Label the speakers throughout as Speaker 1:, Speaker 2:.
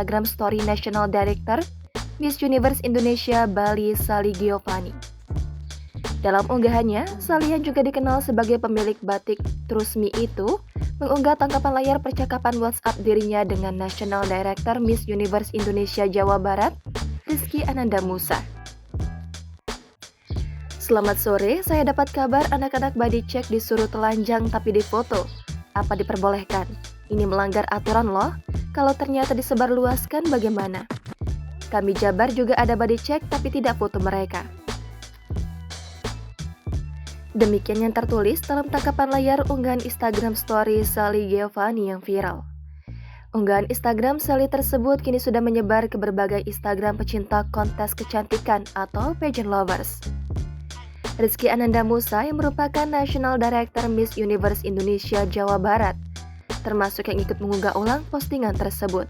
Speaker 1: Instagram Story National Director Miss Universe Indonesia Bali Sally Giovanni. Dalam unggahannya, Sally yang juga dikenal sebagai pemilik batik Trust Me itu mengunggah tangkapan layar percakapan WhatsApp dirinya dengan National Director Miss Universe Indonesia Jawa Barat, Rizky Ananda Musa. Selamat sore, saya dapat kabar anak-anak body check disuruh telanjang tapi difoto. Apa diperbolehkan? Ini melanggar aturan loh. Kalau ternyata disebarluaskan bagaimana? Kami Jabar juga ada body check tapi tidak foto mereka. Demikian yang tertulis dalam tangkapan layar unggahan Instagram Story Sally Giovanni yang viral. Unggahan Instagram Sally tersebut kini sudah menyebar ke berbagai Instagram pecinta kontes kecantikan atau pageant lovers. Rizky Ananda Musa yang merupakan National Director Miss Universe Indonesia Jawa Barat termasuk yang ikut mengunggah ulang postingan tersebut.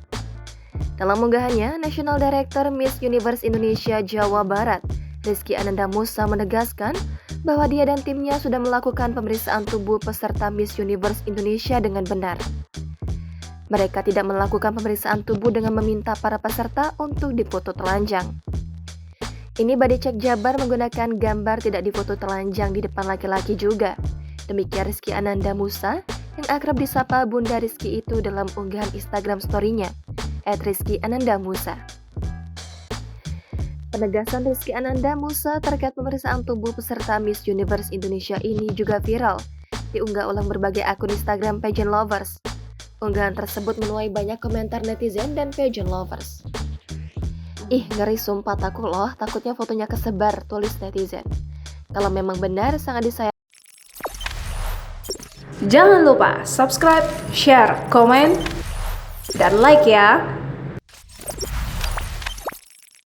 Speaker 1: Dalam unggahannya, National Director Miss Universe Indonesia Jawa Barat, Rizky Ananda Musa menegaskan bahwa dia dan timnya sudah melakukan pemeriksaan tubuh peserta Miss Universe Indonesia dengan benar. Mereka tidak melakukan pemeriksaan tubuh dengan meminta para peserta untuk difoto telanjang. Ini body check Jabar menggunakan gambar tidak difoto telanjang di depan laki-laki juga. Demikian Rizky Ananda Musa yang akrab disapa Bunda Rizky itu dalam unggahan Instagram story-nya @rizkyanandamusa. Penegasan Rizky Ananda Musa terkait pemeriksaan tubuh peserta Miss Universe Indonesia ini juga viral, diunggah ulang berbagai akun Instagram pageant lovers. Unggahan tersebut menuai banyak komentar netizen dan pageant lovers. Ih, ngeri sumpah takut loh, takutnya fotonya kesebar, tulis netizen. Kalau memang benar, sangat disayangkan.
Speaker 2: Jangan lupa subscribe, share, komen, dan like ya.